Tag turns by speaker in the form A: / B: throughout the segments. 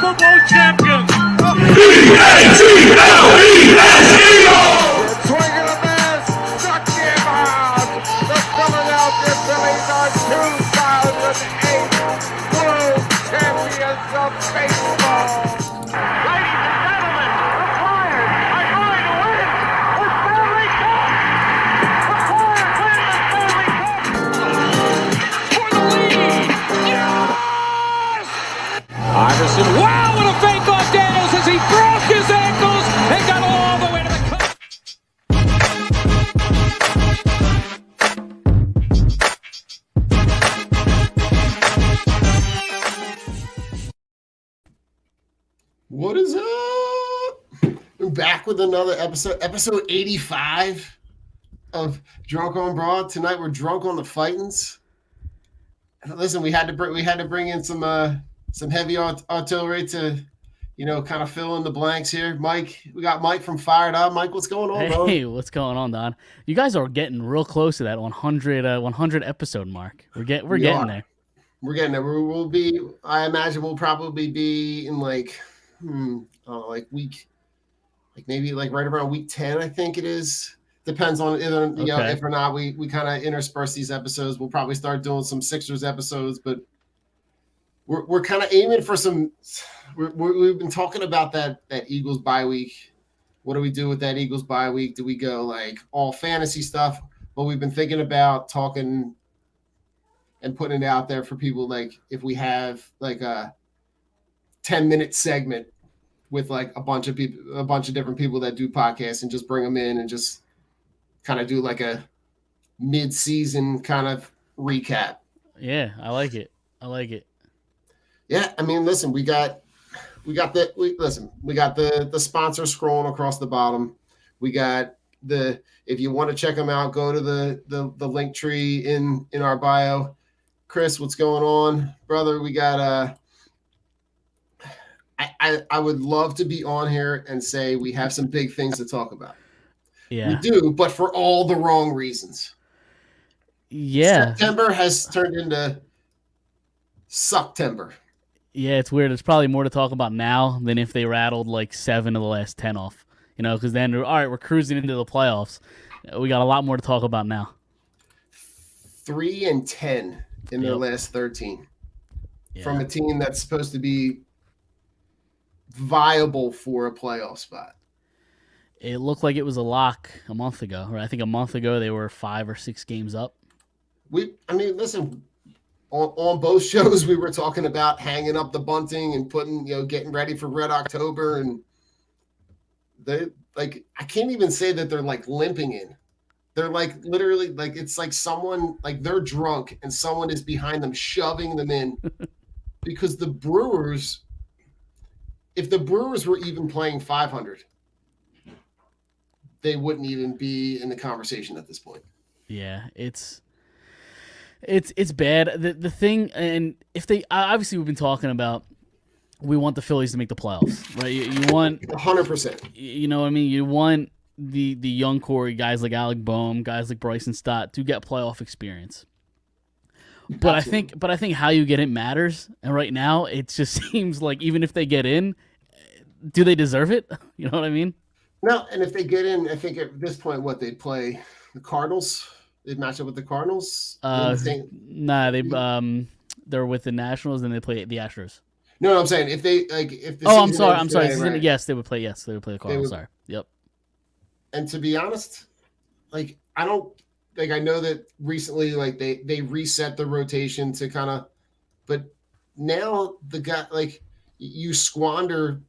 A: Super Bowl champions.
B: E-A-T-L-E-S, swinging a man, struck him out. The Philadelphia Phillies are 2008 World Champions of Baseball.
A: Ladies and gentlemen, the Flyers are going to win the Stanley Cup. The Flyers win the Stanley Cup. For the lead. Yes!
C: Iverson, wow, what a fake off Daniels as he broke his ankles and got all the way to the cup.
D: What is up? We're back with another episode 85 of Drunk on Broad. Tonight we're drunk on the fightins. Listen, we had to bring in some heavy artillery to, kind of fill in the blanks here. Mike, we got Mike from Fired Up. Mike, what's going on, bro?
E: Hey, what's going on, Don? You guys are getting real close to that 100 episode mark. We're getting there.
D: We're getting there. We'll be. I imagine we'll probably be in week, maybe right around week 10. I think it is. Depends on either if or not we kind of intersperse these episodes. We'll probably start doing some Sixers episodes, but we're kind of aiming for some. We've been talking about that Eagles bye week. What do we do with that Eagles bye week? Do we go all fantasy stuff? But we've been thinking about talking and putting it out there for people, if we have a 10-minute segment with a bunch of different people that do podcasts, and just bring them in and just kind of do a mid-season kind of recap.
E: Yeah, I like it.
D: Yeah, I mean, listen, we got the sponsor scrolling across the bottom. We got if you want to check them out, go to the link tree in our bio. Chris, what's going on, brother? We got I would love to be on here and say we have some big things to talk about.
E: Yeah,
D: we do, but for all the wrong reasons.
E: Yeah,
D: September has turned into Sucktember.
E: Yeah, it's weird. It's probably more to talk about now than if they rattled 7 of the last 10 off. Because then, all right, we're cruising into the playoffs. We got a lot more to talk about now.
D: 3-10 in their last 13 from a team that's supposed to be viable for a playoff spot.
E: It looked like it was a lock a month ago, right? I think a month ago they were 5 or 6 games up.
D: Listen, on both shows we were talking about hanging up the bunting and putting, getting ready for Red October, and they I can't even say that they're limping in. They're literally it's someone they're drunk and someone is behind them shoving them in because the Brewers, if the Brewers were even playing 500, they wouldn't even be in the conversation at this point. Yeah,
E: it's bad. The thing, and if they obviously we've been talking about, we want the Phillies to make the playoffs, right? You want
D: 100%.
E: You know what I mean? You want the young core guys like Alec Boehm, guys like Bryson Stott to get playoff experience. But Absolutely. I think how you get it matters. And right now, it just seems like even if they get in, do they deserve it? You know what I mean?
D: No, and if they get in, I think at this point, they'd play the Cardinals. They'd match up with the Cardinals.
E: They're with the Nationals, and they play the Astros.
D: No, I'm saying if they if the
E: I'm sorry. Right. Yes, they would play. Yes, they would play the Cardinals. Sorry. Yep.
D: And to be honest, I don't I know that recently they reset the rotation to kind of, but now the guy you squander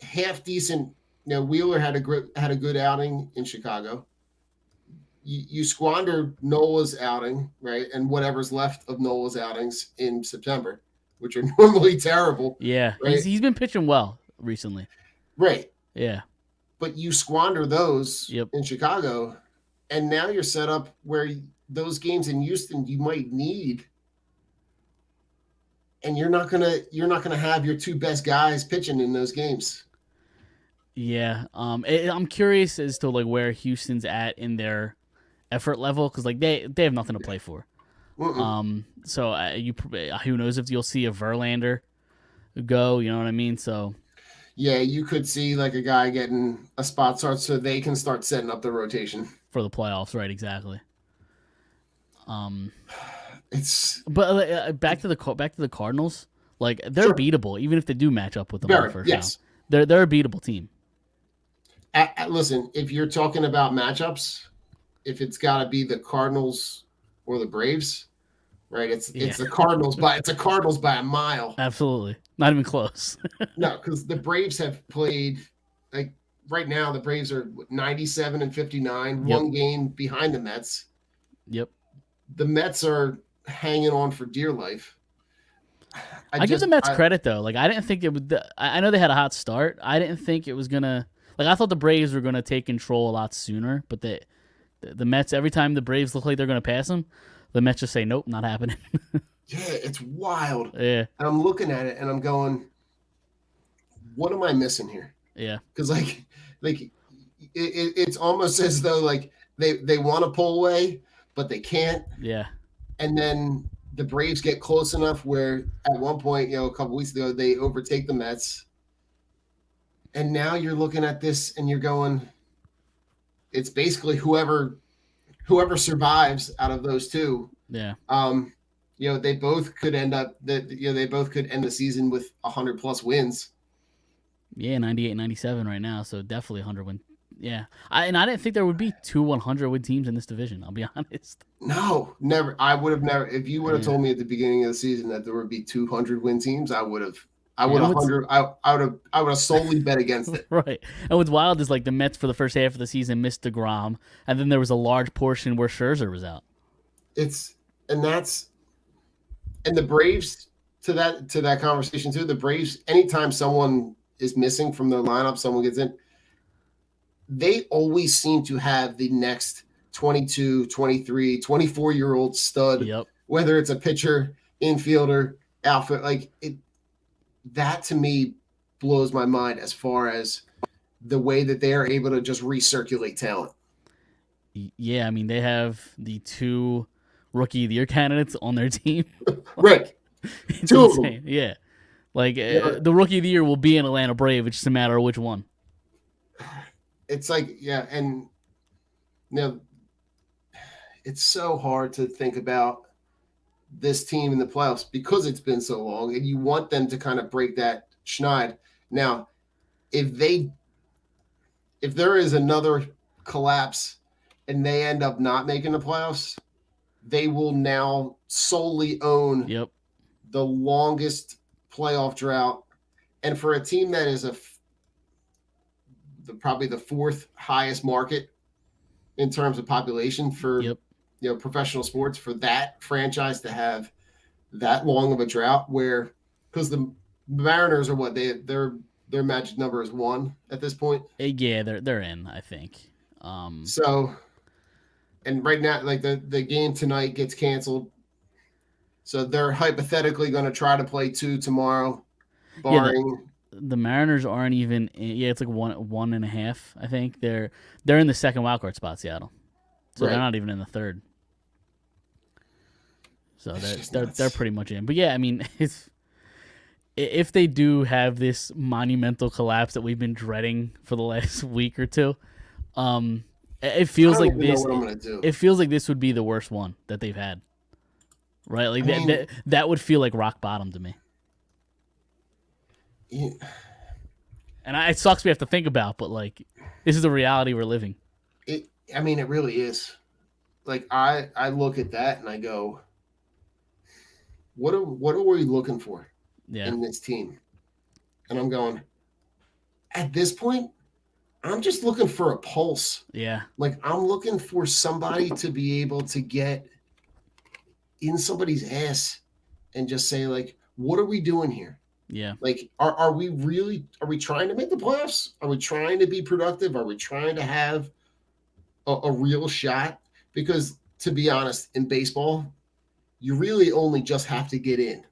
D: half decent. Wheeler had a good outing in Chicago. You squandered Nola's outing, right, and whatever's left of Nola's outings in September, which are normally terrible.
E: Yeah,
D: right?
E: he's been pitching well recently.
D: Right.
E: Yeah.
D: But you squander those in Chicago, and now you're set up where those games in Houston you might need, and you're not gonna have your two best guys pitching in those games.
E: Yeah, I'm curious as to where Houston's at in their effort level, because they have nothing to play for. So who knows if you'll see a Verlander go. You know what I mean? So
D: yeah, you could see like a guy getting a spot start so they can start setting up the rotation
E: for the playoffs, right? Exactly.
D: It's
E: Back to the Cardinals. Like they're
D: sure.
E: beatable, even if they do match up with them in the first round. They're a beatable team.
D: Listen, if you're talking about matchups, if it's got to be the Cardinals or the Braves, right? It's the Cardinals by a mile.
E: Absolutely, not even close.
D: No, because the Braves have played like right now. The Braves are 97 and 59, one game behind the Mets.
E: Yep.
D: The Mets are hanging on for dear life.
E: I give the Mets credit though. Like I didn't think it would. I know they had a hot start. I didn't think it was gonna. Like I thought the Braves were gonna take control a lot sooner, but the Mets, every time the Braves look like they're gonna pass them, the Mets just say nope, not happening.
D: Yeah, it's wild.
E: Yeah,
D: and I'm looking at it and I'm going, what am I missing here?
E: Yeah,
D: because it's almost as though like they want to pull away, but they can't.
E: Yeah,
D: and then the Braves get close enough where at one point, a couple weeks ago, they overtake the Mets. And now you're looking at this and you're going, it's basically whoever survives out of those two.
E: Yeah.
D: They both could end up they both could end the season with 100+ wins.
E: Yeah, 98, 97 right now, so definitely 100 win. Yeah. I didn't think there would be two 100 win teams in this division, I'll be honest.
D: No, never. I would have never, if you would have told me at the beginning of the season that there would be 200 win teams, I would have solely bet against it.
E: Right. And what's wild is like the Mets for the first half of the season missed DeGrom, and then there was a large portion where Scherzer was out.
D: And the Braves to that conversation too. The Braves, anytime someone is missing from their lineup, someone gets in, they always seem to have the next 22, 23, 24-year-old stud, whether it's a pitcher, infielder, outfield, like it. That to me blows my mind as far as the way that they are able to just recirculate talent.
E: Yeah, I mean, they have the two Rookie of the Year candidates on their team.
D: Right.
E: It's two insane. Of them. Yeah. Like, the Rookie of the Year will be an Atlanta Brave. It's just a matter of which one.
D: It's like, and it's so hard to think about this team in the playoffs because it's been so long, and you want them to kind of break that schneid. Now, if there is another collapse and they end up not making the playoffs, they will now solely own the longest playoff drought. And for a team that is probably the fourth highest market in terms of population for professional sports, for that franchise to have that long of a drought, where because the Mariners are what their magic number is 1 at this point.
E: Yeah, they're in, I think.
D: So, and right now, like the game tonight gets canceled, so they're hypothetically going to try to play 2 tomorrow, barring.
E: The Mariners aren't even. It's like 1.5. I think they're in the second wildcard spot, Seattle. So they're not even in the third. So they're pretty much in. But yeah, I mean, if they do have this monumental collapse that we've been dreading for the last week or two, it feels like this. It feels like this would be the worst one that they've had. Right? Like that would feel like rock bottom to me.
D: Yeah.
E: And it sucks we have to think about, but like this is the reality we're living.
D: It really is. Like I look at that and I go, what are we looking for in this team? And I'm going, at this point, I'm just looking for a pulse.
E: Yeah.
D: Like I'm looking for somebody to be able to get in somebody's ass and just say like, what are we doing here?
E: Yeah.
D: Like, are we trying to make the playoffs? Are we trying to be productive? Are we trying to have a real shot? Because to be honest, in baseball, you really only just have to get in.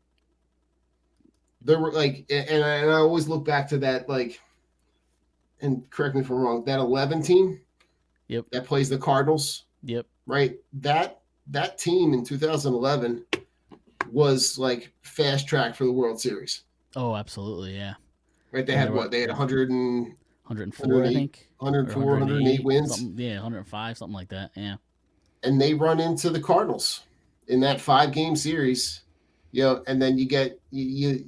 D: There were like, and I always look back to that, like, and correct me if I'm wrong, that 11 team that plays the Cardinals.
E: Yep.
D: Right. That team in 2011 was like fast track for the World Series.
E: Oh, absolutely, yeah.
D: Right? They
E: Yeah,
D: had what? They had
E: 104, I think.
D: 104,
E: Or
D: 108 wins.
E: Something, yeah, 105, something like that. Yeah.
D: And they run into the Cardinals in that 5-game series. And then you get you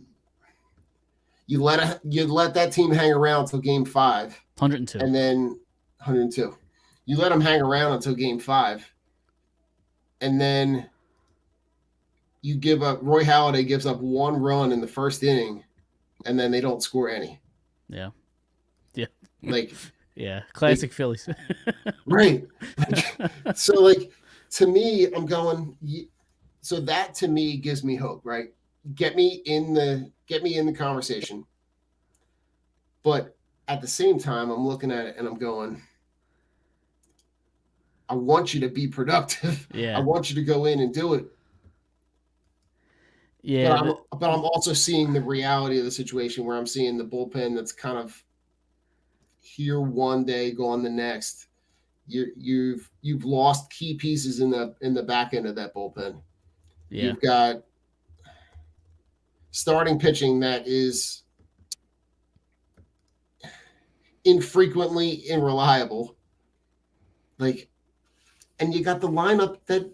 D: let that team hang around until game 5.
E: 102.
D: And then 102. You let them hang around until game 5. And then you give up, Roy Halladay gives up 1 run in the first inning, and then they don't score any.
E: Yeah. Yeah.
D: Like,
E: yeah. Classic Phillies.
D: right. So, to me, I'm going, so that to me gives me hope, right? Get me in the conversation. But at the same time, I'm looking at it and I'm going, I want you to be productive.
E: Yeah.
D: I want you to go in and do it.
E: Yeah.
D: But I'm also seeing the reality of the situation where I'm seeing the bullpen that's kind of here one day, gone the next. You've lost key pieces in the back end of that bullpen.
E: Yeah.
D: You've got starting pitching that is infrequently unreliable. And you got the lineup that,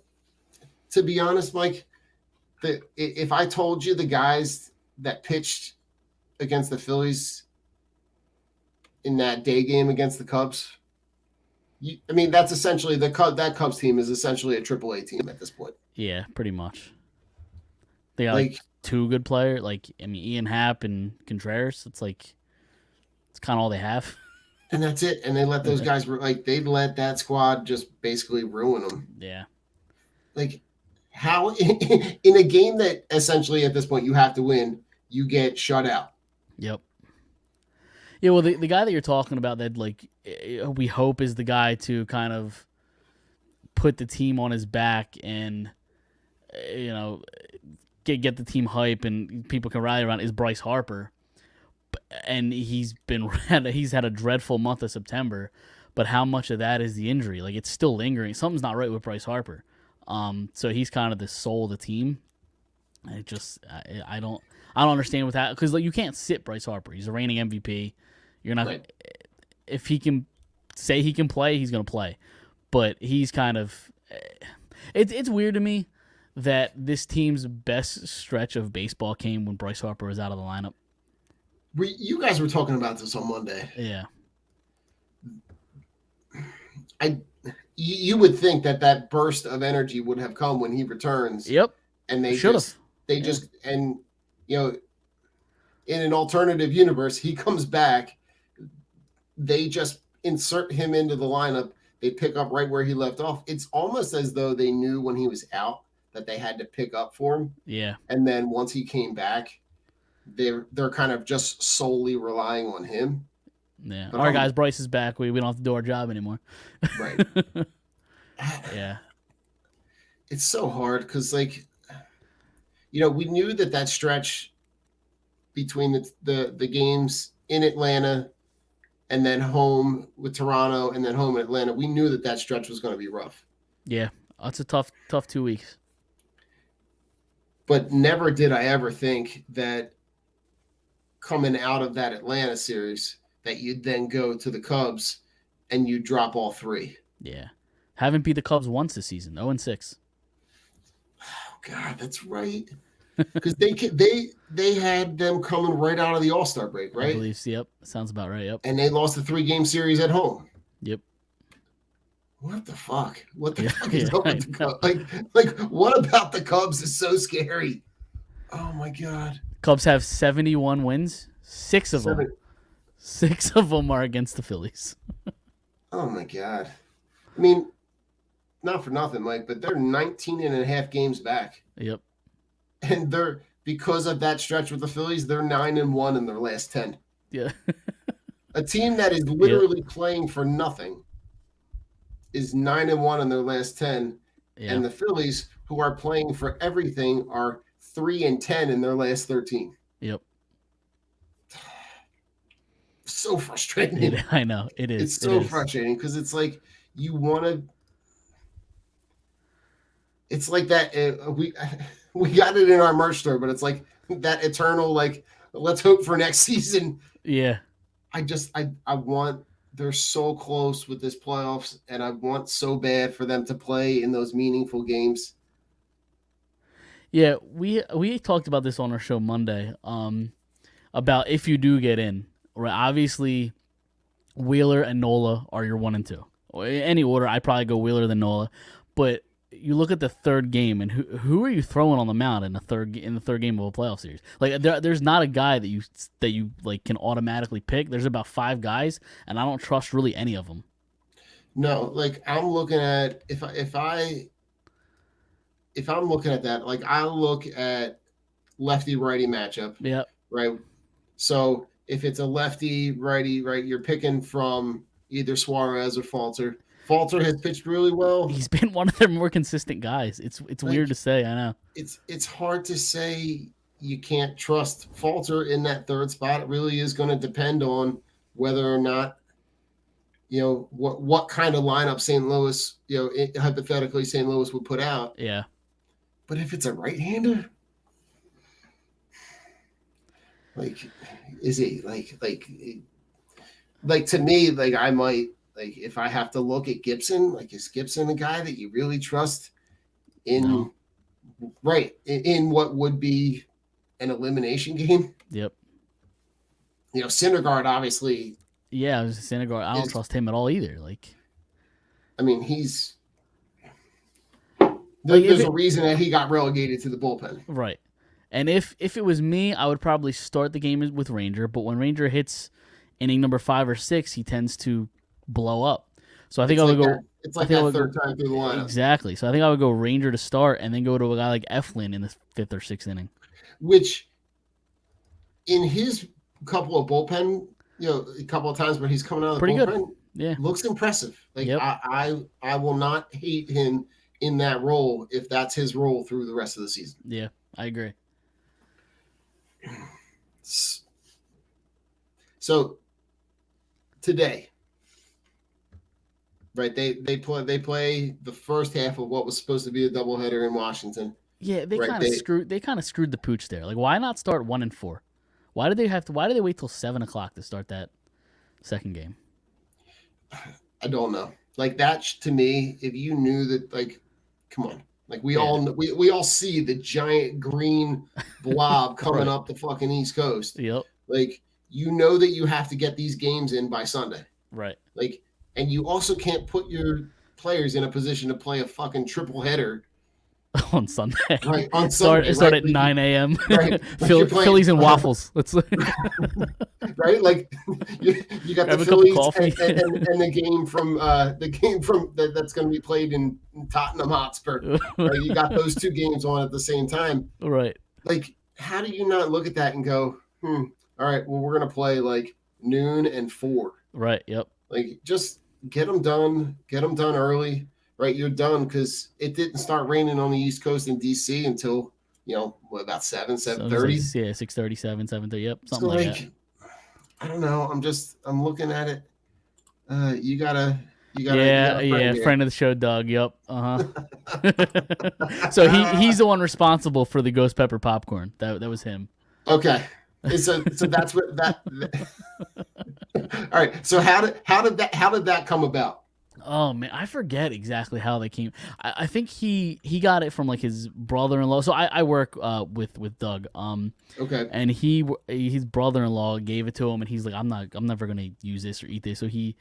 D: to be honest, Mike, if I told you the guys that pitched against the Phillies in that day game against the Cubs, that's essentially that Cubs team is essentially a AAA team at this point.
E: Yeah, pretty much. They got two good players, Ian Happ and Contreras. It's kind of all they have.
D: And that's it. And they let those guys they let that squad just basically ruin them.
E: Yeah.
D: How in a game that essentially at this point you have to win, you get shut out.
E: Yep. Yeah, well, the guy that you're talking about that we hope is the guy to kind of put the team on his back and get the team hype and people can rally around is Bryce Harper. And he's had a dreadful month of September, but how much of that is the injury? It's still lingering. Something's not right with Bryce Harper. So he's kind of the soul of the team. I don't understand with that because you can't sit Bryce Harper. He's a reigning MVP. You're not
D: right.
E: If he can say he can play, he's going to play. But he's kind of it's weird to me that this team's best stretch of baseball came when Bryce Harper was out of the lineup.
D: You guys were talking about this on Monday.
E: Yeah.
D: You would think that burst of energy would have come when he returns.
E: Yep.
D: And they
E: should have.
D: In an alternative universe, he comes back. They just insert him into the lineup. They pick up right where he left off. It's almost as though they knew when he was out that they had to pick up for him.
E: Yeah.
D: And then once he came back, they're kind of just solely relying on him.
E: Yeah. All right, guys, Bryce is back. We don't have to do our job anymore.
D: Right.
E: Yeah.
D: It's so hard because, we knew that stretch between the games in Atlanta and then home with Toronto and then home in Atlanta, we knew that stretch was going to be rough.
E: Yeah. It's a tough 2 weeks.
D: But never did I ever think that coming out of that Atlanta series that you'd then go to the Cubs and you drop all 3.
E: Yeah. Haven't beat the Cubs once this season. 0-6.
D: Oh God, that's right. Because they had them coming right out of the All-Star break, right?
E: I believe so. Yep. Sounds about right. Yep.
D: And they lost the 3-game series at home.
E: Yep.
D: What the fuck? What the fuck is up with the Cubs? What about the Cubs is so scary? Oh my God.
E: Cubs have 71 wins. 6 of them are against the Phillies.
D: Oh my God. Not for nothing, Mike, but they're 19 and a half games back.
E: Yep.
D: And they're, because of that stretch with the Phillies, they're 9-1 in their last 10.
E: Yeah.
D: A team that is literally playing for nothing is 9-1 in their last 10.
E: Yeah.
D: And the Phillies, who are playing for everything, are 3-10 in their last 13.
E: Yep.
D: So frustrating.
E: I know. It is.
D: It's so frustrating because it's you want to. It's like that. We got it in our merch store, but it's like that eternal let's hope for next season.
E: Yeah.
D: I want, they're so close with this playoffs, and I want so bad for them to play in those meaningful games.
E: Yeah, we talked about this on our show Monday. About if you do get in, right? Obviously, Wheeler and Nola are your 1 and 2. In any order, I'd probably go Wheeler than Nola. But you look at the third game, and who are you throwing on the mound in the third game of a playoff series? Like there's not a guy that you like can automatically pick. There's about 5 guys, and I don't trust really any of them.
D: No, like I'm looking at if I'm looking at that, like I look at lefty righty matchup.
E: Yep.
D: Right. So if it's a lefty righty, right, you're picking from either Suarez or Falter. Falter has pitched really well.
E: He's been one of their more consistent guys. It's like, weird to say, I know.
D: It's hard to say you can't trust Falter in that third spot. It really is going to depend on whether or not, what kind of lineup St. Louis, hypothetically St. Louis would put out.
E: Yeah.
D: But if it's a right-hander, like, is he like to me, like I might, like if I have to look at Gibson, like is Gibson a guy that you really trust in what would be an elimination game?
E: Yep.
D: Syndergaard obviously.
E: Yeah, Syndergaard. I don't trust him at all either. Like,
D: I mean, there's a reason that he got relegated to the bullpen.
E: Right. And if it was me, I would probably start the game with Ranger. But when Ranger hits inning number 5 or 6, he tends to blow up. So I think I would go.
D: It's like that third time through the lineup.
E: Exactly. So I think I would go Ranger to start, and then go to a guy like Eflin in the 5th or 6th inning.
D: Which, in his couple of bullpen, a couple of times where he's coming out of the bullpen,
E: yeah,
D: looks impressive. Like
E: yep.
D: I will not hate him in that role if that's his role through the rest of the season.
E: Yeah, I agree.
D: So today, right? They play the first half of what was supposed to be a doubleheader in Washington.
E: Yeah, they kind of screwed the pooch there. Like, why not start 1 and 4? Why did they wait till 7:00 to start that second game?
D: I don't know. Like that to me, if you knew that, like, come on. Like we all see the giant green blob coming up the fucking East Coast.
E: Yep.
D: Like, that you have to get these games in by Sunday.
E: Right.
D: Like, and you also can't put your players in a position to play a fucking triple header
E: on Sunday.
D: Right. On Sunday.
E: Start at 9 a.m.
D: Right.
E: Phillies and waffles. Let's
D: right. Like you got the Phillies and the game from that's going to be played in Tottenham Hotspur. Right? You got those 2 games on at the same time.
E: Right.
D: Like, how do you not look at that and go, all right, well, we're going to play like noon and 4.
E: Right. Yep.
D: Like, just get them done early. Right, you're done because it didn't start raining on the East Coast in DC until about 7:30.
E: Yeah, 6:30, 7:30. Yep, something like that.
D: I don't know. I'm looking at it. You gotta.
E: Yeah. Friend of the show, Doug. Yep. So he's the one responsible for the ghost pepper popcorn. That was him.
D: Okay. So that's what that. All right. So how did that come about?
E: Oh man, I forget exactly how they came. I think he got it from like his brother-in-law. So I work with Doug.
D: Okay.
E: And his brother-in-law gave it to him, and he's like, I'm never gonna use this or eat this. So he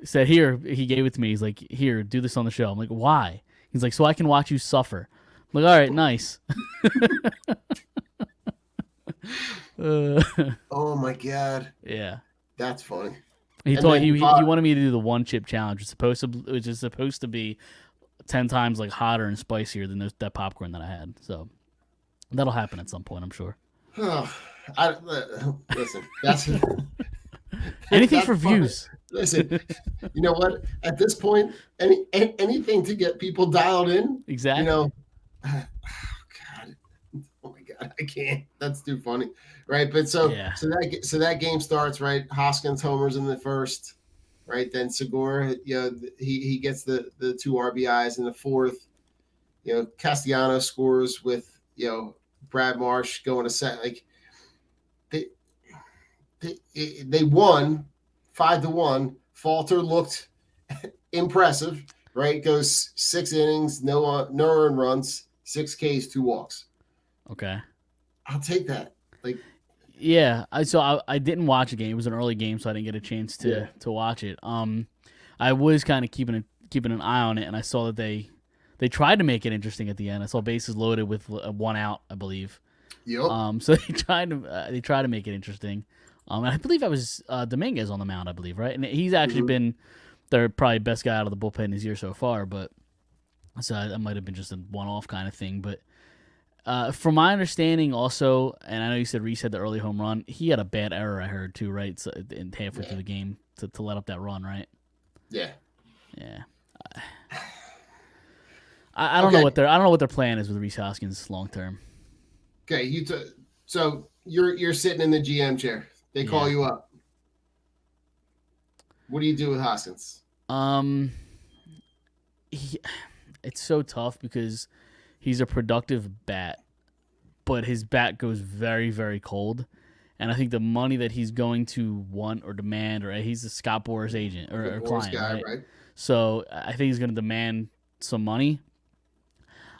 E: said, here, he gave it to me. He's like, here, do this on the show. I'm like, why? He's like, so I can watch you suffer. I'm like, all right, nice.
D: Oh my god.
E: Yeah.
D: That's funny.
E: He wanted me to do the 1 chip challenge, which is supposed to be 10 times like hotter and spicier than that popcorn that I had. So that'll happen at some point, I'm sure.
D: Listen, that's
E: anything for views.
D: Listen, you know what? At this point, anything to get people dialed in.
E: Exactly.
D: Oh my god, I can't. That's too funny, right? But so that game starts, right. Hoskins homers in the first, right. Then Segura, he gets the 2 RBIs in the 4th. Castellanos scores with Brad Marsh going to set. Like they won 5-1. Falter looked impressive, right? Goes 6 innings, no earned runs, 6 Ks, 2 walks.
E: Okay.
D: I'll take that. Like,
E: yeah, I didn't watch the game. It was an early game, so I didn't get a chance to watch it. I was kind of keeping an eye on it, and I saw that they tried to make it interesting at the end. I saw bases loaded with 1 out, I believe.
D: yep.
E: So they tried to make it interesting. And I believe that was Dominguez on the mound, I believe, right? And he's actually been their probably best guy out of the bullpen this year so far. But so that might have been just a one-off kind of thing. But from my understanding, also, and I know you said Reese had the early home run. He had a bad error, I heard too, right? So in halfway through the game to let up that run, right?
D: Yeah.
E: Yeah. I don't know what their plan is with Reese Hoskins long term.
D: Okay, so you're sitting in the GM chair. They call you up. What do you do with Hoskins?
E: It's so tough because he's a productive bat, but his bat goes very, very cold. And I think the money that he's going to want or demand, or he's a Scott Boras agent or client,
D: guy,
E: right? So I think he's going to demand some money.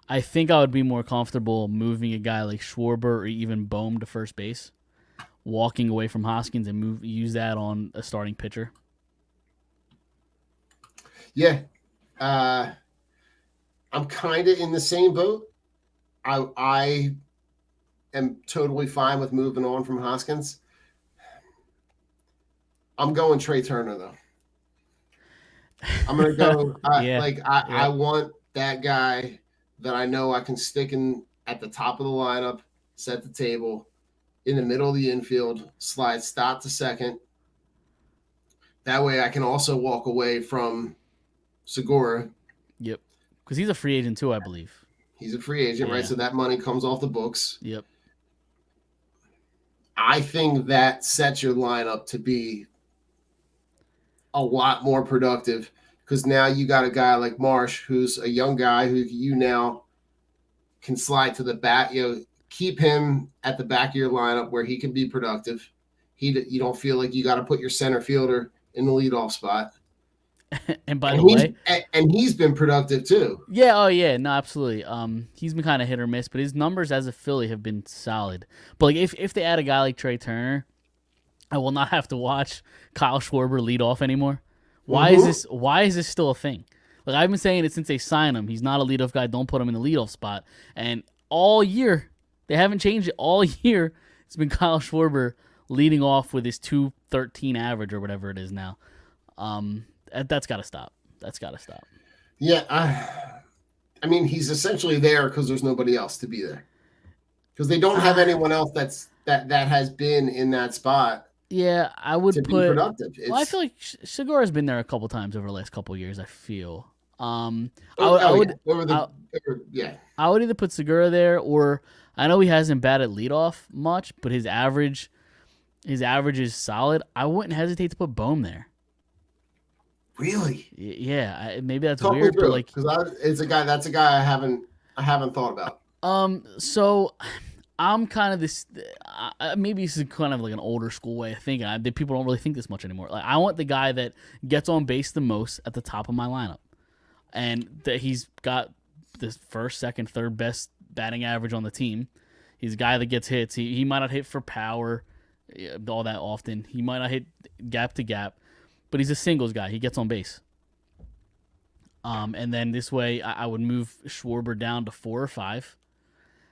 E: I think I would be more comfortable moving a guy like Schwarber or even Bohm to first base, walking away from Hoskins and use that on a starting pitcher.
D: Yeah. I'm kind of in the same boat. I am totally fine with moving on from Hoskins. I'm going Trey Turner, though. I'm going to go. I want that guy that I know I can stick in at the top of the lineup, set the table, in the middle of the infield, slide stop to second. That way I can also walk away from Segura.
E: Yep. Because he's a free agent too, I believe.
D: He's a free agent, right? So that money comes off the books.
E: Yep.
D: I think that sets your lineup to be a lot more productive because now you got a guy like Marsh, who's a young guy who you now can slide to the back. Keep him at the back of your lineup where he can be productive. You don't feel like you got to put your center fielder in the leadoff spot.
E: And by the way,
D: he's been productive too.
E: Yeah, oh yeah, no, absolutely. He's been kind of hit or miss, but his numbers as a Philly have been solid. But like, if they add a guy like Trey Turner, I will not have to watch Kyle Schwarber lead off anymore. Why is this still a thing? Like, I've been saying it since they signed him. He's not a leadoff guy. Don't put him in the leadoff spot. And all year, they haven't changed it. All year, it's been Kyle Schwarber leading off with his 213 average or whatever it is now. That's got to stop. That's got to stop.
D: Yeah, I mean, he's essentially there because there's nobody else to be there. Because they don't have anyone else that has been in that spot.
E: Yeah, I would
D: be productive.
E: Well, I feel like Segura's been there a couple times over the last couple of years. I feel. I would either put Segura there, or I know he hasn't batted leadoff much, but his average is solid. I wouldn't hesitate to put Bohm there.
D: Really?
E: Yeah, maybe that's weird, but like,
D: because that's a guy I haven't thought about.
E: So I'm kind of this. Maybe this is kind of like an older school way of thinking. People don't really think this much anymore. Like, I want the guy that gets on base the most at the top of my lineup, and that he's got the first, second, third best batting average on the team. He's a guy that gets hits. He might not hit for power all that often. He might not hit gap to gap, but he's a singles guy. He gets on base. And then this way, I would move Schwarber down to 4 or 5.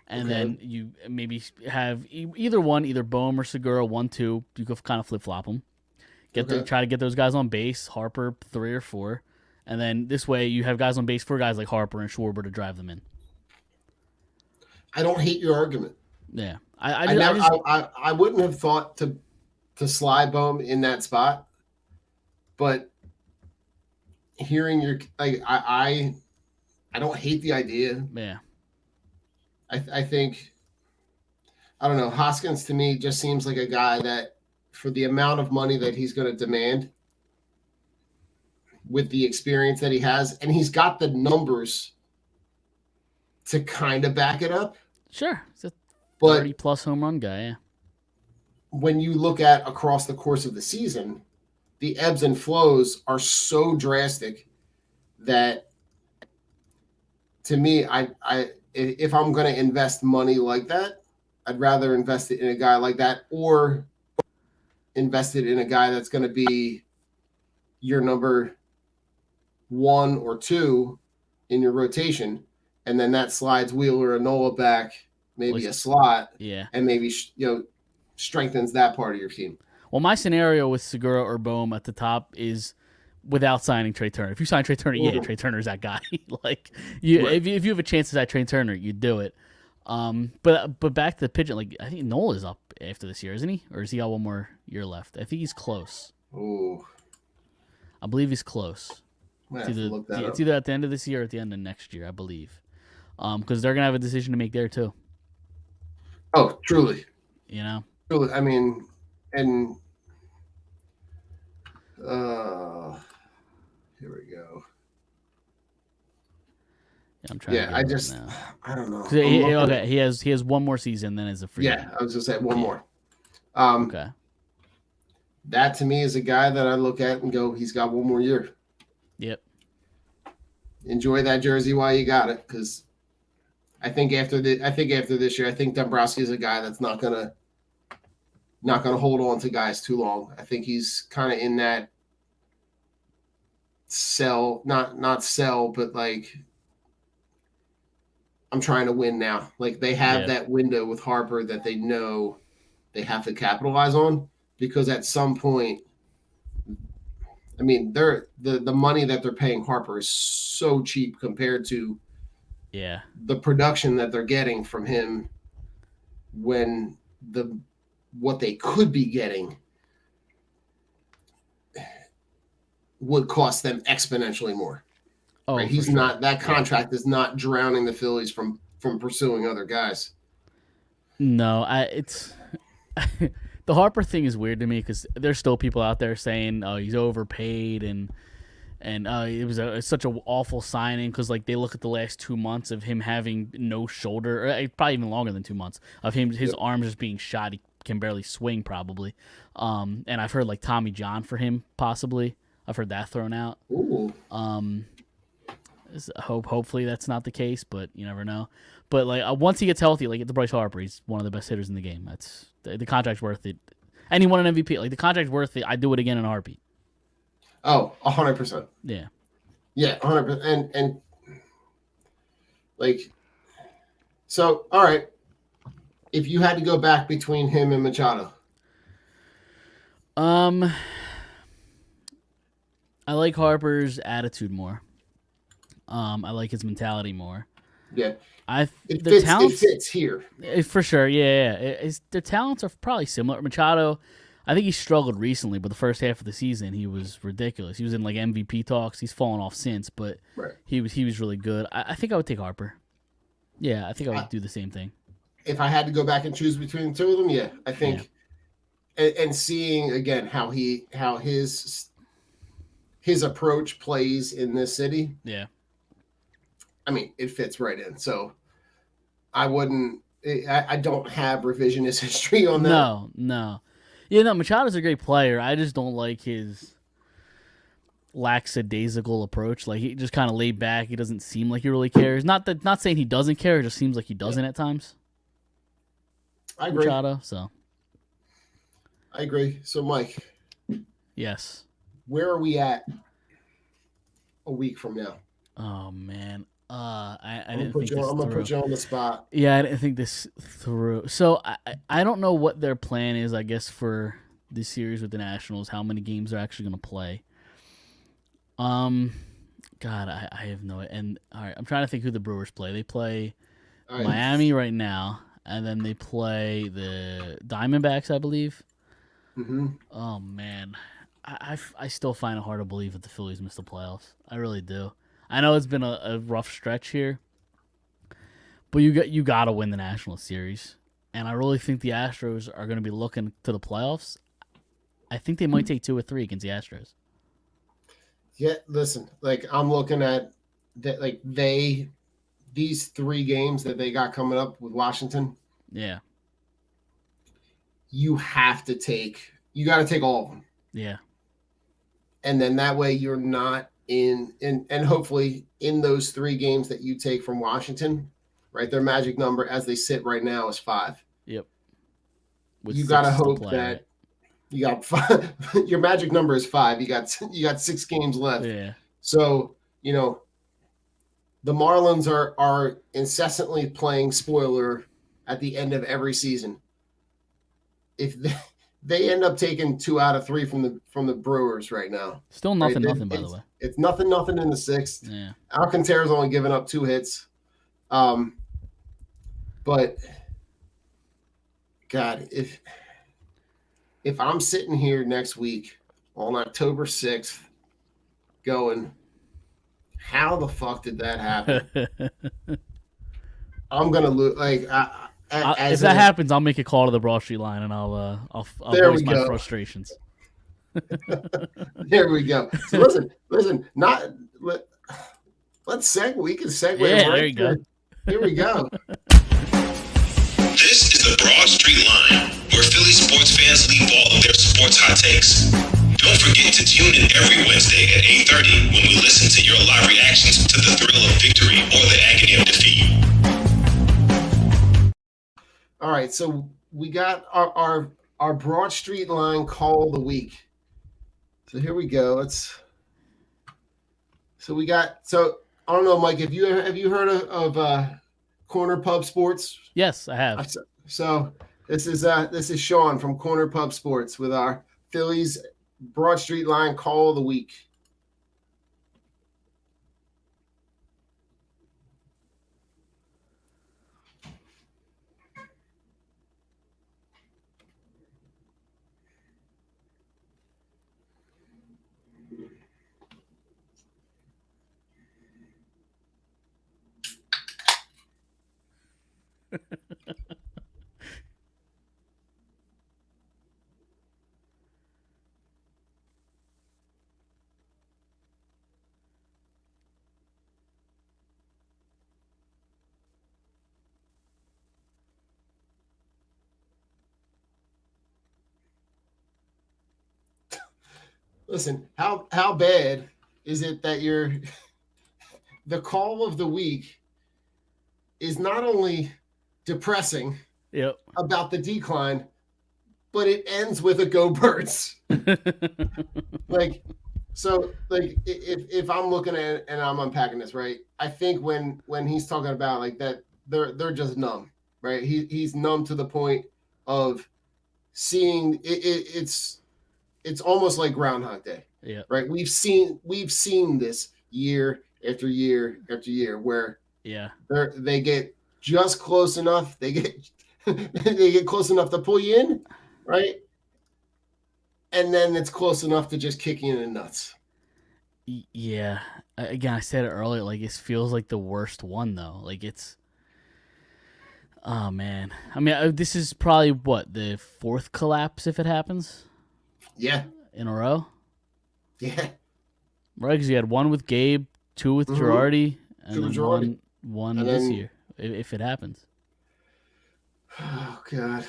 E: And then you maybe have either Bohm or Segura 1-2. You could kind of flip flop them. Try to get those guys on base. Harper 3 or 4, and then this way you have guys on base for guys like Harper and Schwarber to drive them in.
D: I don't hate your argument.
E: Yeah,
D: I wouldn't have thought to slide Bohm in that spot, but hearing your I don't hate the idea.
E: Yeah.
D: I think, I don't know, Hoskins to me just seems like a guy that for the amount of money that he's going to demand with the experience that he has, and he's got the numbers to kind of back it up.
E: Sure. He's a 30-plus home run guy, yeah.
D: when you look at across the course of the season, the ebbs and flows are so drastic that to me, if I'm going to invest money like that, I'd rather invest it in a guy like that or invest it in a guy that's going to be your number 1 or 2 in your rotation, and then that slides Wheeler and Nola back, maybe a slot, and maybe strengthens that part of your team.
E: Well, my scenario with Segura or Bohm at the top is without signing Trey Turner. If you sign Trey Turner, Trey Turner's that guy. Like if you have a chance to sign Trey Turner, you do it. But back to the pitching, like I think Nola is up after this year, isn't he? Or has he got one more year left? I think he's close.
D: Ooh.
E: I believe he's close. It's either at the end of this year or at the end of next year, I believe. Because they're gonna have a decision to make there too.
D: Oh, truly.
E: You know?
D: Truly. I mean, and here we go.
E: Yeah, I'm trying.
D: I don't know.
E: He has one more season, then as a free.
D: Yeah, I was gonna say one more. Okay. That to me is a guy that I look at and go, he's got one more year.
E: Yep.
D: Enjoy that jersey while you got it, because I think after this year, I think Dombrowski is a guy that's not gonna hold on to guys too long. I think he's kind of in that not sell, but like I'm trying to win now. Like they have that window with Harper that they know they have to capitalize on, because at some point, I mean, the money that they're paying Harper is so cheap compared to the production that they're getting from him when what they could be getting would cost them exponentially more. Oh, right? He's not that contract is not drowning the Phillies from pursuing other guys.
E: No, it's the Harper thing is weird to me because there's still people out there saying, "Oh, he's overpaid," and it was such an awful signing because like they look at the last 2 months of him having no shoulder, or probably even longer than 2 months of his arms just being shot. He can barely swing probably, and I've heard like Tommy John for him possibly. I've heard that thrown out.
D: Ooh.
E: Hopefully that's not the case, but you never know. But like once he gets healthy, like the Bryce Harper, he's one of the best hitters in the game. That's the contract's worth it. And he won an MVP. Like the contract's worth it. I'd do it again in a heartbeat.
D: Oh, 100%.
E: Yeah.
D: Yeah, 100%. And like, so all right. If you had to go back between him and Machado,
E: I like Harper's attitude more. I like his mentality more.
D: Yeah,
E: it
D: fits here
E: for sure. Yeah. Their talents are probably similar. Machado, I think he struggled recently, but the first half of the season he was ridiculous. He was in like MVP talks. He's fallen off since, but he was really good. I think I would take Harper. Yeah, I think I would do the same thing.
D: If I had to go back and choose between the two of them, yeah, I think, and seeing again how his approach plays in this city.
E: Yeah.
D: I mean, it fits right in. So I don't have revisionist history on that.
E: No. Yeah, no, Machado's a great player. I just don't like his lackadaisical approach. Like he just kind of laid back. He doesn't seem like he really cares. Not saying he doesn't care. It just seems like he doesn't at times.
D: I agree.
E: Machado, so.
D: I agree. So Mike.
E: Yes.
D: Where are we at a week from now?
E: Oh man. I didn't
D: think this I'm gonna put you on the spot.
E: Yeah, I didn't think this through. So I don't know what their plan is, I guess, for this series with the Nationals, how many games they're actually gonna play. God, I have no idea. And all right, I'm trying to think who the Brewers play. They play Miami right now, and then they play the Diamondbacks, I believe.
D: Mm-hmm.
E: Oh man. I still find it hard to believe that the Phillies missed the playoffs. I really do. I know it's been a rough stretch here, but you got to win the National Series, and I really think the Astros are going to be looking to the playoffs. I think they might take 2 or 3 against the Astros.
D: Yeah, listen, like I'm looking at that, like these 3 games that they got coming up with Washington.
E: Yeah,
D: you got to take all of them.
E: Yeah.
D: And then that way you're not and hopefully in those 3 games that you take from Washington, right? Their magic number as they sit right now is 5.
E: Yep.
D: You got to hope that you got 5. Your magic number is 5. You got 6 games left.
E: Yeah.
D: So, the Marlins are incessantly playing spoiler at the end of every season. If they end up taking 2 out of 3 from the Brewers right now.
E: Still nothing, by the way.
D: It's nothing in the 6th.
E: Yeah.
D: Alcantara's only given up 2 hits. But God, if I'm sitting here next week on October 6th going, how the fuck did that happen? I'm gonna lose. Like,
E: if that happens, I'll make a call to the Broad Street line and I'll voice my frustrations.
D: There we go. So listen. Let's segue. We can segue.
E: Yeah, there you go.
D: Here we go.
F: This is the Broad Street Line, where Philly sports fans leave all of their sports hot takes. Don't forget to tune in every Wednesday at 8:30 when we listen to your live reactions to the thrill of victory or the agony of defeat.
D: All right, so we got our Broad Street Line call of the week. So here we go. So I don't know, Mike. Have you heard of Corner Pub Sports?
E: Yes, I have.
D: So this is Sean from Corner Pub Sports with our Phillies Broad Street Line call of the week. Listen, how bad is it that the call of the week is not only depressing about the decline, but it ends with a go Birds. If I'm looking at it and I'm unpacking this, right, I think when he's talking about like that, they're just numb, right? He's numb to the point of seeing it. It's almost like Groundhog Day, right? We've seen this year after year after year where they get just close enough. They get close enough to pull you in, right? And then it's close enough to just kick you in the nuts.
E: Yeah. Again, I said it earlier. Like, it feels like the worst one, though. Like, it's... Oh, man. I mean, this is probably, the 4th collapse if it happens?
D: Yeah.
E: In a row?
D: Yeah.
E: Right, because you had 1 with Gabe, 2 with Girardi, and then one this year, if it happens.
D: Oh, God.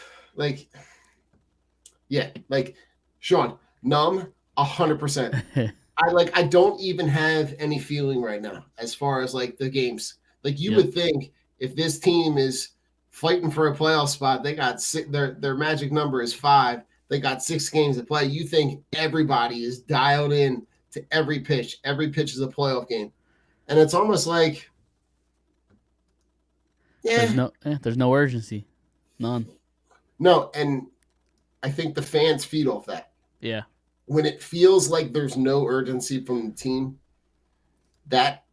D: Sean, numb 100%. I don't even have any feeling right now as far as like the games. Like you would think if this team is fighting for a playoff spot, they got their magic number is 5. They got 6 games to play. You think everybody is dialed in to every pitch. Every pitch is a playoff game. And it's almost like
E: there's no urgency. None.
D: No, and I think the fans feed off that.
E: Yeah.
D: When it feels like there's no urgency from the team, that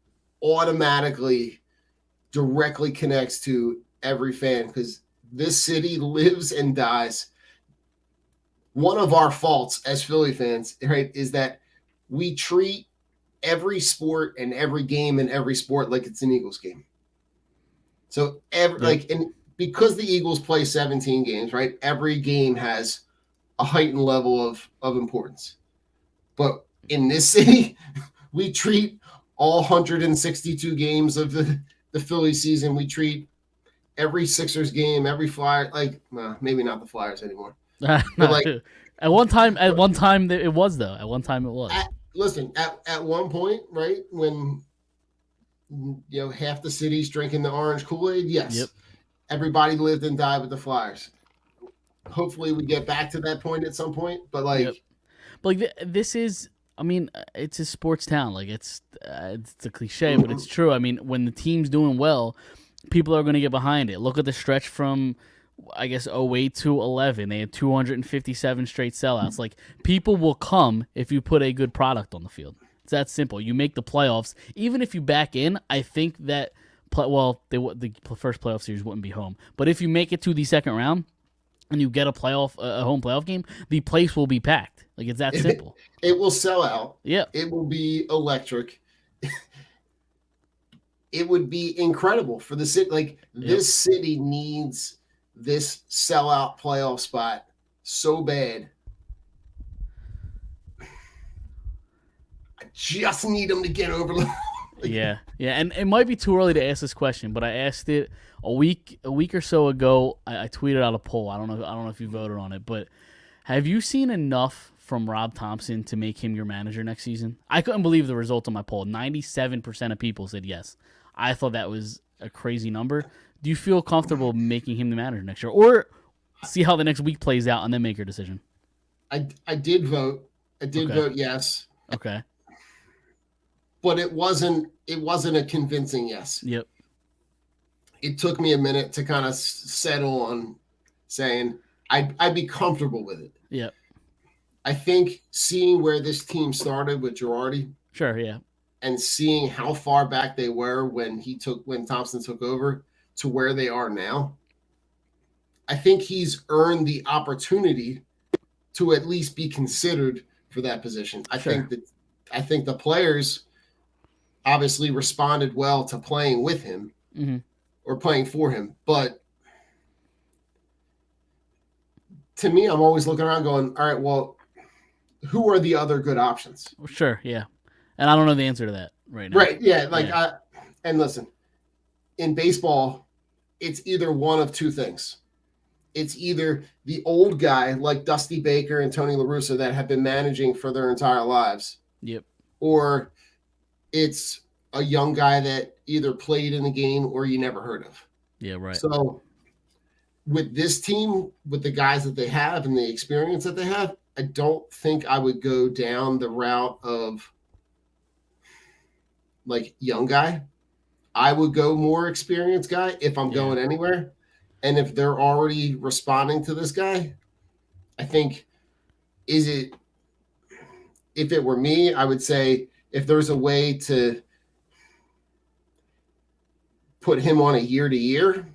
D: automatically directly connects to every fan because this city lives and dies. One of our faults as Philly fans, right, is that we treat every sport and every game and every sport like it's an Eagles game. So because the Eagles play 17 games, right, every game has a heightened level of importance. But in this city, we treat all 162 games of the Philly season. We treat every Sixers game, every Flyer, maybe not the Flyers anymore. But like
E: at one time it was though. At one time it was.
D: Listen, at one point, right, when half the city's drinking the orange Kool-Aid, yes.
E: Yep.
D: Everybody lived and died with the Flyers. Hopefully we get back to that point at some point, but like
E: Yep. But like this is, I mean, it's a sports town. Like it's a cliche, but it's true. I mean, when the team's doing well, people are going to get behind it. Look at the stretch from, I guess, 08 to 11. They had 257 straight sellouts. Like, people will come if you put a good product on the field. It's that simple. You make the playoffs. Even if you back in, I think that, the first playoff series wouldn't be home. But if you make it to the second round and you get a home playoff game, the place will be packed. Like, it's that simple.
D: It will sell out.
E: Yeah.
D: It will be electric. It would be incredible for the city. Like, this city needs this sellout playoff spot so bad. I just need them to get over.
E: Yeah, and it might be too early to ask this question, but I asked it a week or so ago. I tweeted out a poll. I don't know if you voted on it, but have you seen enough from Rob Thompson to make him your manager next season? I couldn't believe the result of my poll. 97% of people said yes. I thought that was a crazy number. Do you feel comfortable making him the manager next year, or see how the next week plays out and then make your decision?
D: I did vote. I did vote yes.
E: Okay.
D: But it wasn't a convincing yes.
E: Yep.
D: It took me a minute to kind of settle on saying I'd be comfortable with it.
E: Yep.
D: I think seeing where this team started with Girardi,
E: sure, yeah,
D: and seeing how far back they were when Thompson took over to where they are now, I think he's earned the opportunity to at least be considered for that position. I think the players obviously responded well to playing with him or playing for him. But to me, I'm always looking around going, all right, well, who are the other good options?
E: Sure, yeah. And I don't know the answer to that right now.
D: Right, yeah. And listen, in baseball, it's either one of two things. It's either the old guy like Dusty Baker and Tony La Russa that have been managing for their entire lives.
E: Yep.
D: Or it's a young guy that either played in the game or you never heard of.
E: Yeah, right.
D: So with this team, with the guys that they have and the experience that they have, I don't think I would go down the route of like young guy. I would go more experienced guy if I'm going anywhere. And if they're already responding to this guy, I think if it were me, I would say if there's a way to put him on a year to year,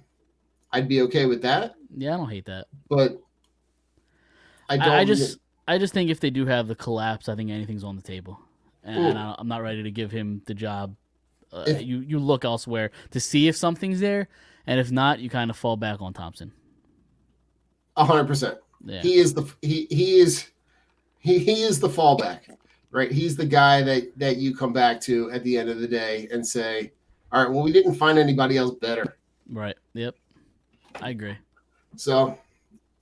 D: I'd be okay with that.
E: Yeah, I don't hate that.
D: But
E: I just think if they do have the collapse, I think anything's on the table. And I'm not ready to give him the job. You look elsewhere to see if something's there, and if not, you kind of fall back on Thompson.
D: 100%.
E: Yeah.
D: He is the fallback, right? He's the guy that you come back to at the end of the day and say, all right, well, we didn't find anybody else better.
E: Right. Yep. I agree.
D: So,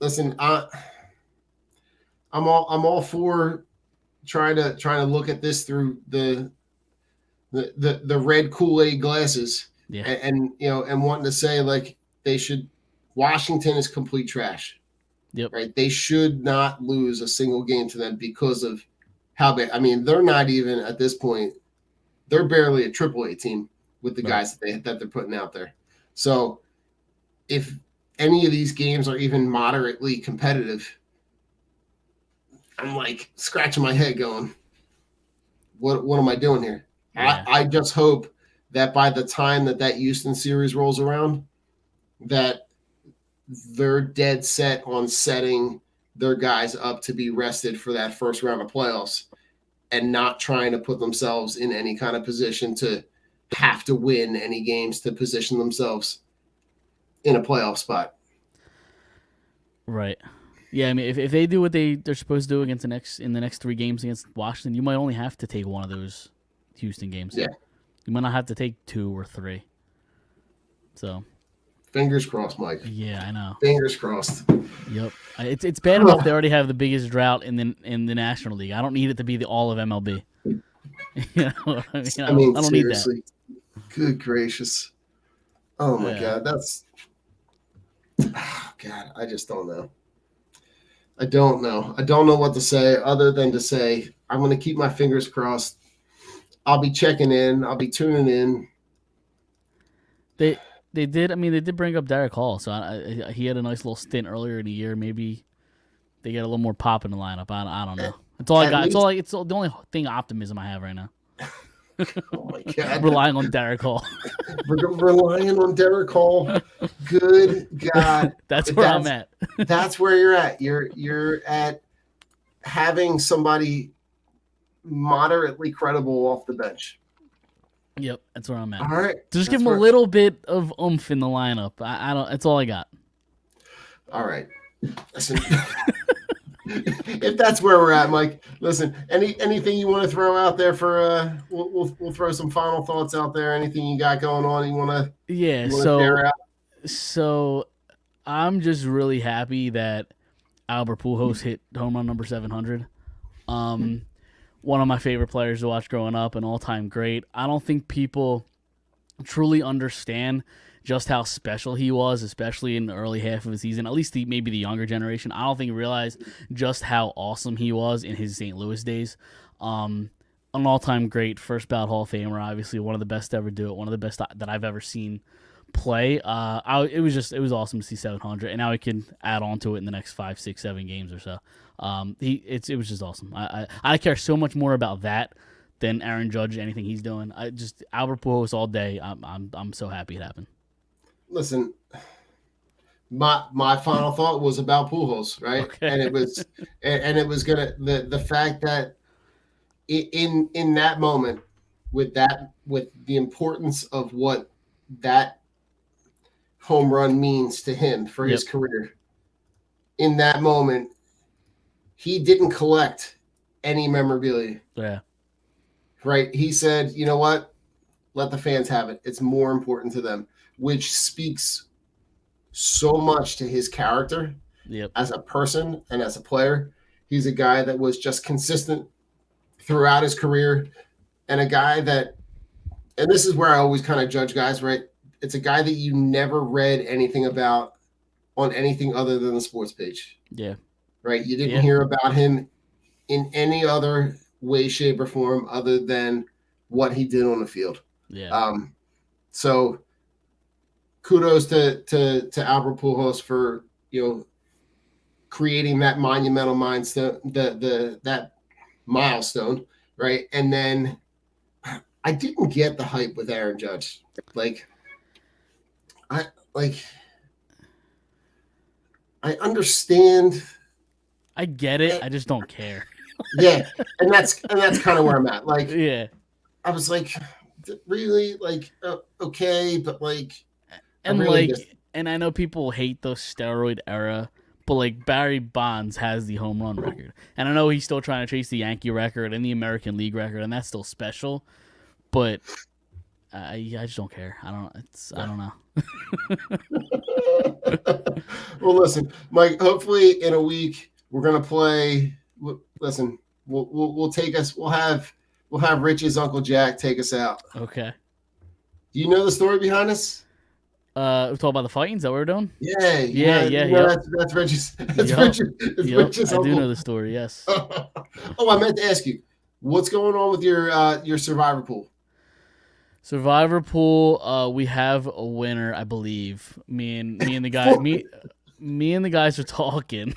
D: listen, I'm all for trying to look at this through the red Kool-Aid glasses, and wanting to say like Washington is complete trash.
E: Yep.
D: Right. They should not lose a single game to them because of how bad. I mean, they're not even at this point. They're barely a AAA team with the guys that they're putting out there. So if any of these games are even moderately competitive, I'm like scratching my head going, what am I doing here? Yeah. I just hope that by the time that Houston series rolls around, that they're dead set on setting their guys up to be rested for that first round of playoffs and not trying to put themselves in any kind of position to have to win any games to position themselves in a playoff spot.
E: Right. Yeah, I mean, if they do what they're supposed to do in the next 3 games against Washington, you might only have to take one of those Houston games.
D: Yeah.
E: You might not have to take 2 or 3. So
D: Fingers crossed, Mike.
E: Yeah, I know.
D: Fingers crossed.
E: Yep. It's bad enough they already have the biggest drought in the National League. I don't need it to be the all of MLB. You know what I mean? I don't need that.
D: Seriously. Good gracious. Oh my God, that's. Oh God, I just don't know. I don't know what to say other than to say I'm going to keep my fingers crossed. I'll be checking in. I'll be tuning in.
E: They did. I mean, they did bring up Derek Hall, so he had a nice little stint earlier in the year. Maybe they get a little more pop in the lineup. I don't know. It's all I got. It's the only thing optimism I have right now.
D: Oh my God!
E: Relying on Derek Hall.
D: Relying on Derek Hall. Good God!
E: That's where I'm at.
D: That's where you're at. You're at having somebody moderately credible off the bench.
E: Yep, that's where I'm at.
D: All right,
E: just give him a little bit of oomph in the lineup. I don't. That's all I got.
D: All right. Listen. If that's where we're at, Mike, listen, anything you want to throw out there for we'll throw some final thoughts out there. Anything you got going on you want to
E: so I'm just really happy that Albert Pujols hit home run number 700. One of my favorite players to watch growing up, an all-time great. I don't think people truly understand just how special he was, especially in the early half of the season, at least maybe the younger generation. I don't think realized just how awesome he was in his St. Louis days. An all-time great, first ballot Hall of Famer, obviously one of the best to ever do it, one of the best that I've ever seen play. It was awesome to see 700, and now he can add on to it in the next 5, 6, 7 games or so. It was just awesome. I care so much more about that than Aaron Judge, anything he's doing. Albert Pujols all day. I'm so happy it happened.
D: Listen, my final thought was about Pujols, right?
E: Okay.
D: And it was gonna the fact that in that moment with the importance of what that home run means to him for his career. In that moment, he didn't collect any memorabilia.
E: Yeah.
D: Right. He said, you know what? Let the fans have it. It's more important to them, which speaks so much to his character as a person and as a player. He's a guy that was just consistent throughout his career, and a guy that, and this is where I always kind of judge guys, right? It's a guy that you never read anything about on anything other than the sports page. Yeah. Right? You didn't hear about him in any other way, shape, or form other than what he did on the field. Yeah. So kudos to Albert Pujols for, creating that monumental milestone, that milestone, right? And then I didn't get the hype with Aaron Judge. I understand.
E: I get it. I just don't care.
D: Yeah, and that's kind of where I'm at. I was like, really, okay, but
E: and
D: really
E: and I know people hate the steroid era, but Barry Bonds has the home run record, and I know he's still trying to chase the Yankee record and the American League record, and that's still special, but I just don't care. I don't know.
D: Well, listen, Mike. Hopefully, in a week we're gonna play. Listen, we'll take us. We'll have Rich's Uncle Jack take us out.
E: Okay.
D: Do you know the story behind this?
E: We're talking about the Fightins that we're doing.
D: Yeah. That's Rich's. Rich's
E: I
D: uncle.
E: do know the story. Yes.
D: Oh, I meant to ask you, what's going on with your Survivor pool?
E: Survivor pool. We have a winner, I believe. Me and the guy. Me and the guys are talking.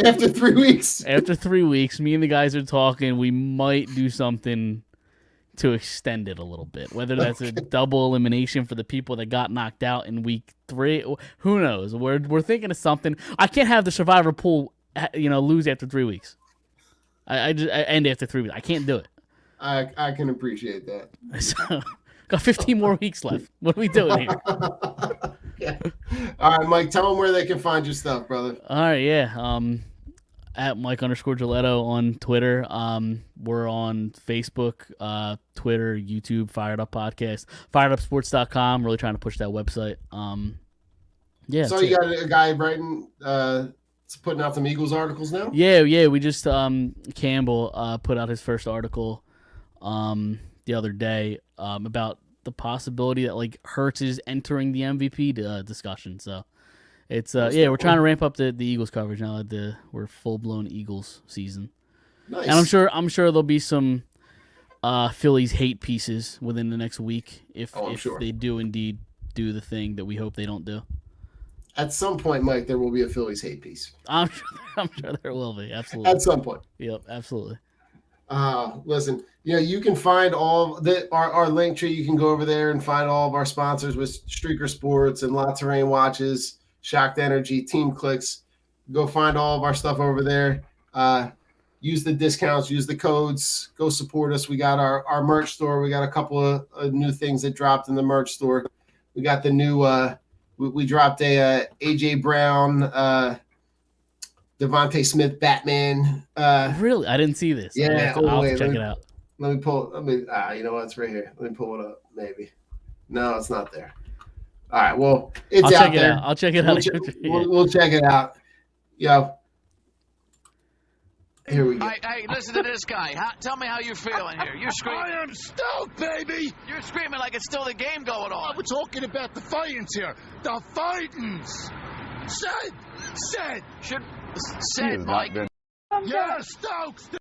D: After 3 weeks.
E: After 3 weeks, me and the guys are talking. We might do something to extend it a little bit. Whether that's a double elimination for the people that got knocked out in week 3, who knows? We're thinking of something. I can't have the Survivor pool, lose after 3 weeks. I end after 3 weeks. I can't do it.
D: I can appreciate that.
E: So, got 15 more weeks left. What are we doing here?
D: Yeah. All right, Mike, tell them where they can find your stuff, brother.
E: All right, yeah. At Mike_Giletto on Twitter. We're on Facebook, Twitter, YouTube, Fired Up Podcast, firedupsports.com. Really trying to push that website. Yeah.
D: So you got a guy writing, putting out some Eagles articles now?
E: Yeah. We just Campbell put out his first article the other day about the possibility that like Hurts is entering the MVP discussion. So it's we're trying to ramp up the Eagles coverage now that we're full blown Eagles season.
D: Nice.
E: And I'm sure there'll be some Phillies hate pieces within the next week if they do indeed do the thing that we hope they don't do.
D: At some point, Mike, there will be a Phillies hate piece.
E: I'm sure there will be. Absolutely.
D: At some point.
E: Yep, absolutely.
D: Listen, you can find all our link tree. You can go over there and find all of our sponsors with Streaker Sports and La Terrain Watches, Shocked Energy, Team Clicks. Go find all of our stuff over there. Use the discounts, use the codes, go support us. We got our merch store. We got a couple of new things that dropped in the merch store. We got the new we dropped a AJ Brown Devontae Smith Batman.
E: Really? I didn't see this.
D: Yeah,
E: I'll have to check it out.
D: Let me you know what? It's right here. Let me pull it up. Maybe. No, it's not there. All right. Well, it's out there.
E: I'll check it out.
D: We'll check it out. Yo. Here we go.
G: Hey, listen to this guy. Tell me how you're feeling here. You're screaming.
H: I am stoked, baby.
G: You're screaming like it's still the game going on.
H: We're talking about the Fightins here. The Fightins. Said.
G: Said, Mike.
H: Yeah, stoked.